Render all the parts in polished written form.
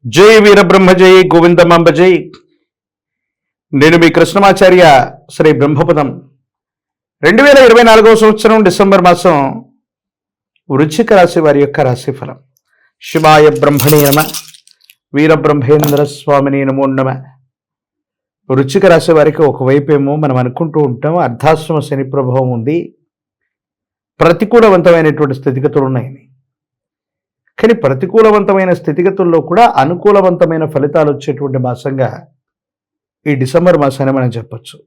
జై వీరబ్రహ్మ జై గోవిందమాంబ జై. నేను మీ కృష్ణమాచార్య శ్రీ బ్రహ్మపదం. 2024 సంవత్సరం డిసెంబర్ మాసం వృశ్చిక రాశి వారి యొక్క రాశిఫలం. శివాయ బ్రహ్మణే నమ, వీరబ్రహ్మేంద్ర స్వామిని నమో నమ. వృశ్చిక రాశి వారికి ఒకవైపేమో మనం అనుకుంటూ ఉంటాం అర్ధాశ్రమ శని ప్రభావం ఉంది, ప్రతికూలవంతమైనటువంటి స్థితిగతులు ఉన్నాయని. కానీ ప్రతికూలవంతమైన స్థితిగతుల్లో కూడా అనుకూలవంతమైన ఫలితాలు వచ్చేటువంటి మాసంగా ఈ డిసెంబర్ మాసాన్ని మనం చెప్పచ్చు.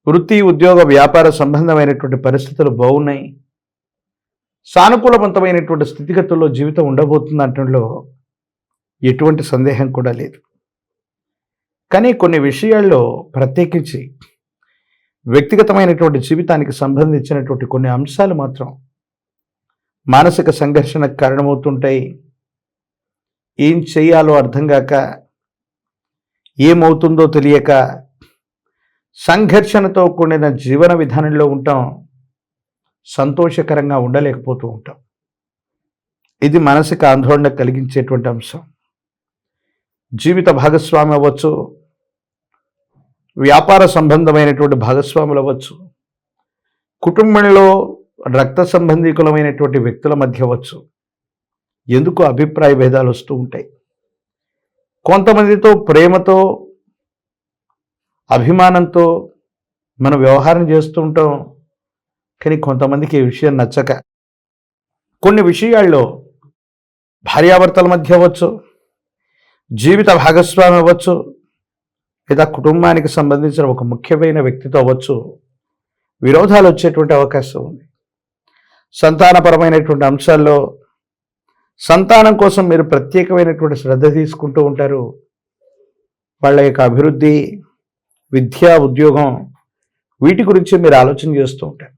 వృత్తి ఉద్యోగ వ్యాపార సంబంధమైనటువంటి పరిస్థితులు బాగున్నాయి. సానుకూలవంతమైనటువంటి స్థితిగతుల్లో జీవితం ఉండబోతుంది అనడంలో ఎటువంటి సందేహం కూడా లేదు. కానీ కొన్ని విషయాల్లో ప్రత్యేకించి వ్యక్తిగతమైనటువంటి జీవితానికి సంబంధించినటువంటి కొన్ని అంశాలు మాత్రం మానసిక సంఘర్షణకు కారణమవుతుంటాయి. ఏం చేయాలో అర్థం కాక, ఏమవుతుందో తెలియక సంఘర్షణతో కూడిన జీవన విధానంలో ఉంటాం, సంతోషకరంగా ఉండలేకపోతూ ఉంటాం. ఇది మానసిక ఆందోళన కలిగించేటువంటి అంశం. జీవిత భాగస్వామి అవ్వచ్చు, వ్యాపార సంబంధమైనటువంటి భాగస్వాములు అవ్వచ్చు, కుటుంబంలో రక్త సంబంధికులమైనటువంటి వ్యక్తుల మధ్య అవ్వచ్చు. ఎందుకు అభిప్రాయ భేదాలు వస్తూ ఉంటాయి. కొంతమందితో ప్రేమతో అభిమానంతో మనం వ్యవహారం చేస్తూ ఉంటాం. కానీ కొంతమందికి ఈ విషయం నచ్చక కొన్ని విషయాల్లో భార్యాభర్తల మధ్య అవ్వచ్చు, జీవిత భాగస్వామి అవ్వచ్చు, లేదా కుటుంబానికి సంబంధించిన ఒక ముఖ్యమైన వ్యక్తితో అవ్వచ్చు, విరోధాలు వచ్చేటువంటి అవకాశం ఉంది. సంతానపరమైనటువంటి అంశాల్లో సంతానం కోసం మీరు ప్రత్యేకమైనటువంటి శ్రద్ధ తీసుకుంటూ ఉంటారు. వాళ్ళ యొక్క అభివృద్ధి, విద్య, ఉద్యోగం, వీటి గురించి మీరు ఆలోచన చేస్తూ ఉంటారు.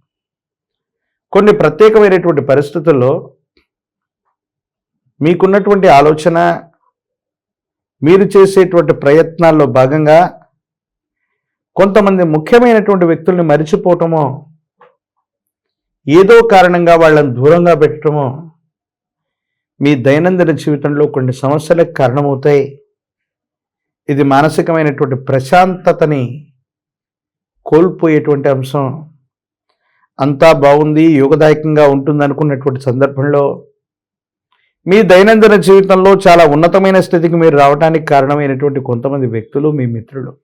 కొన్ని ప్రత్యేకమైనటువంటి పరిస్థితుల్లో మీకున్నటువంటి ఆలోచన, మీరు చేసేటువంటి ప్రయత్నాల్లో భాగంగా కొంతమంది ముఖ్యమైనటువంటి వ్యక్తుల్ని మరిచిపోవటమో, ఏదో కారణంగా వాళ్ళని దూరంగా పెట్టడమో మీ దైనందిన జీవితంలో కొన్ని సమస్యలకు కారణమవుతాయి. ఇది మానసికమైనటువంటి ప్రశాంతతని కోల్పోయేటువంటి అంశం. అంతా బాగుంది, యోగదాయకంగా ఉంటుంది అనుకున్నటువంటి సందర్భంలో మీ దైనందిన జీవితంలో చాలా ఉన్నతమైన స్థితికి మీరు రావడానికి కారణమైనటువంటి కొంతమంది వ్యక్తులు, మీ మిత్రులు,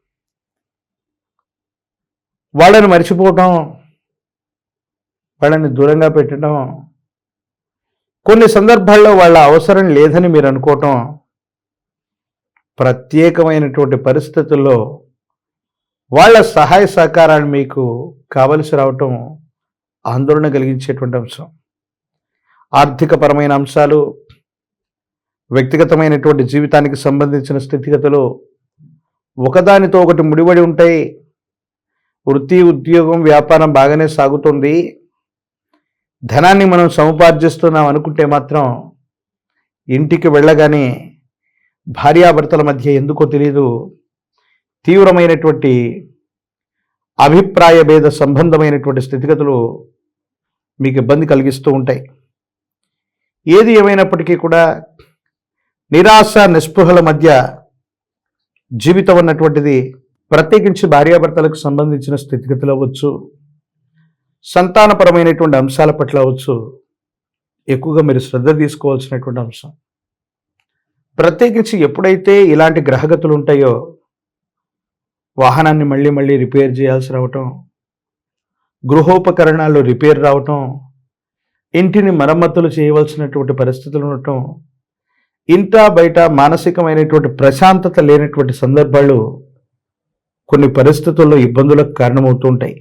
వాళ్ళని మర్చిపోవటం, వాళ్ళని దూరంగా పెట్టడం, కొన్ని సందర్భాల్లో వాళ్ళ అవసరం లేదని మీరు అనుకోవటం, ప్రత్యేకమైనటువంటి పరిస్థితుల్లో వాళ్ళ సహాయ సహకారాలు మీకు కావలసి రావటం ఆందోళన కలిగించేటువంటి అంశం. ఆర్థికపరమైన అంశాలు, వ్యక్తిగతమైనటువంటి జీవితానికి సంబంధించిన స్థితిగతులు ఒకదానితో ఒకటి ముడిపడి ఉంటాయి. వృత్తి ఉద్యోగం వ్యాపారం బాగానే సాగుతుంది, ధనాన్ని మనం సముపార్జిస్తున్నాం అనుకుంటే మాత్రం ఇంటికి వెళ్ళగానే భార్యాభర్తల మధ్య ఎందుకో తెలియదు తీవ్రమైనటువంటి అభిప్రాయ భేద సంబంధమైనటువంటి స్థితిగతులు మీకు ఇబ్బంది కలిగిస్తూ ఉంటాయి. ఏది ఏమైనప్పటికీ కూడా నిరాశ నిస్పృహల మధ్య జీవితం అన్నటువంటిది, ప్రత్యేకించి భార్యాభర్తలకు సంబంధించిన స్థితిగతులు అవ్వచ్చు, సంతానపరమైనటువంటి అంశాల పట్ల అవ్వచ్చు, ఎక్కువగా మీరు శ్రద్ధ తీసుకోవాల్సినటువంటి అంశం. ప్రత్యేకించి ఎప్పుడైతే ఇలాంటి గ్రహగతులు ఉంటాయో, వాహనాన్ని మళ్ళీ మళ్ళీ రిపేర్ చేయాల్సి రావటం, గృహోపకరణాలు రిపేర్ రావటం, ఇంటిని మరమ్మతులు చేయవలసినటువంటి పరిస్థితులు ఉండటం, ఇంటా బయట మానసికమైనటువంటి ప్రశాంతత లేనటువంటి సందర్భాలు కొన్ని పరిస్థితుల్లో ఇబ్బందులకు కారణమవుతూ ఉంటాయి.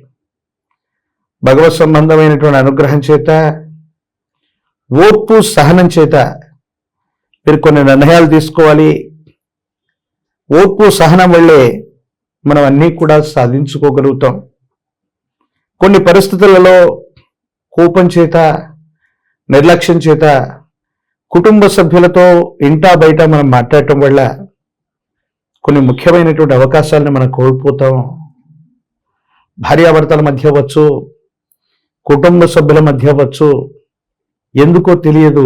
భగవత్ సంబంధమైనటువంటి అనుగ్రహం చేత, ఓర్పు సహనం చేత మీరు కొన్ని నిర్ణయాలు తీసుకోవాలి. ఓర్పు సహనం వల్లే మనం అన్నీ కూడా సాధించుకోగలుగుతాం. కొన్ని పరిస్థితులలో కోపం చేత, నిర్లక్ష్యం చేత, కుటుంబ సభ్యులతో ఇంటా బయట మనం మాట్లాడటం వల్ల కొన్ని ముఖ్యమైనటువంటి అవకాశాలను మనం కోల్పోతాం. భార్యాభర్తల మధ్య అవ్వచ్చు, కుటుంబ సభ్యుల మధ్య అవ్వచ్చు, ఎందుకో తెలియదు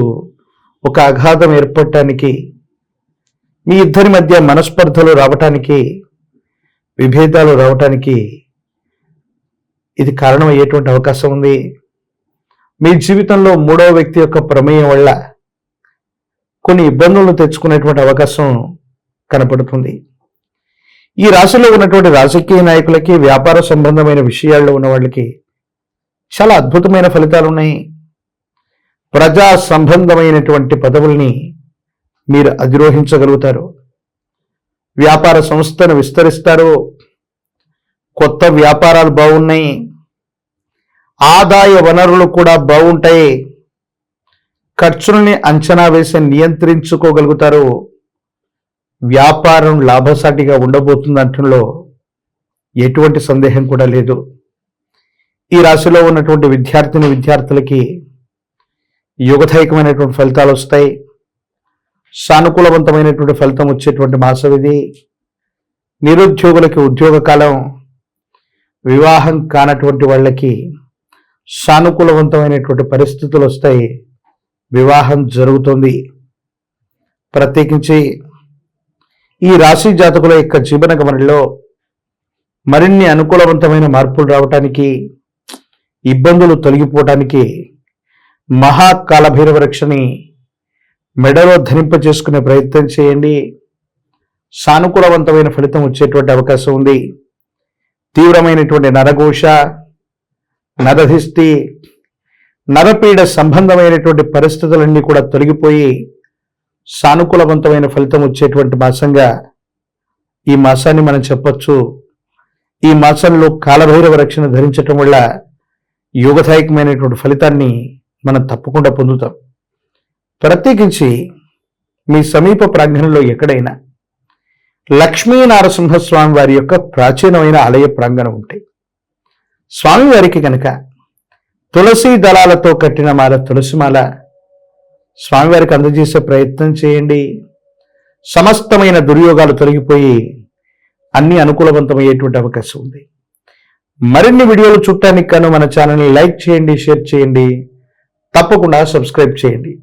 ఒక అగాధం ఏర్పడటానికి మీ ఇద్దరి మధ్య మనస్పర్ధలు రావటానికి, విభేదాలు రావటానికి ఇది కారణమయ్యేటువంటి అవకాశం ఉంది. మీ జీవితంలో మూడవ వ్యక్తి యొక్క ప్రమేయం వల్ల కొన్ని ఇబ్బందులను తెచ్చుకునేటువంటి అవకాశం కనపడుతుంది. ఈ రాశిలో ఉన్నటువంటి రాజకీయ నాయకులకి, వ్యాపార సంబంధమైన విషయాల్లో ఉన్న వాళ్ళకి చాలా అద్భుతమైన ఫలితాలు ఉన్నాయి. ప్రజా సంబంధమైనటువంటి పదవుల్ని మీరు అధిరోహించగలుగుతారు. వ్యాపార సంస్థను విస్తరిస్తారు. కొత్త వ్యాపారాలు బాగున్నాయి. ఆదాయ వనరులు కూడా బాగుంటాయి. ఖర్చుల్ని అంచనా వేసి నియంత్రించుకోగలుగుతారు. వ్యాపారం లాభసాటిగా ఉండబోతుందంటంలో ఎటువంటి సందేహం కూడా లేదు. ఈ రాశిలో ఉన్నటువంటి విద్యార్థులకి యుగదాయకమైనటువంటి ఫలితాలు వస్తాయి. సానుకూలవంతమైనటువంటి ఫలితం వచ్చేటువంటి మాసం ఇది. నిరుద్యోగులకి ఉద్యోగ కాలం, వివాహం కానటువంటి వాళ్ళకి సానుకూలవంతమైనటువంటి పరిస్థితులు వస్తాయి. వివాహం జరుగుతుంది. ప్రత్యేకించి ఈ రాశి జాతకుల యొక్క జీవన గమనంలో మరిన్ని అనుకూలవంతమైన మార్పులు రావటానికి, ఇబ్బందులు తొలగిపోవటానికి మహాకాలభైరవ రక్షని మెడలో ధరింప చేసుకునే ప్రయత్నం చేయండి. సానుకూలవంతమైన ఫలితం వచ్చేటువంటి అవకాశం ఉంది. తీవ్రమైనటువంటి నరఘోష, నరధిష్టి, నరపీడ సంబంధమైనటువంటి పరిస్థితులన్నీ కూడా తొలగిపోయి సానుకూలవంతమైన ఫలితం వచ్చేటువంటి మాసంగా ఈ మాసాన్ని మనం చెప్పొచ్చు. ఈ మాసంలో కాలభైరవ రక్షణ ధరించటం వల్ల యోగదాయకమైనటువంటి ఫలితాన్ని మనం తప్పకుండా పొందుతాం. ప్రత్యేకించి మీ సమీప ప్రాంగణంలో ఎక్కడైనా లక్ష్మీనారసింహస్వామి వారి యొక్క ప్రాచీనమైన ఆలయ ప్రాంగణం ఉంటాయి. స్వామివారికి కనుక తులసి దళాలతో కట్టిన మాల, తులసిమాల స్వామివారికి అందజేసే ప్రయత్నం చేయండి. సమస్తమైన దుర్యోగాలు తొలగిపోయి అన్ని అనుకూలవంతమయ్యేటువంటి అవకాశం ఉంది. మరిన్ని వీడియోలు చూడటానికి గాను మన ఛానల్ని లైక్ చేయండి, షేర్ చేయండి, తప్పకుండా సబ్స్క్రైబ్ చేయండి.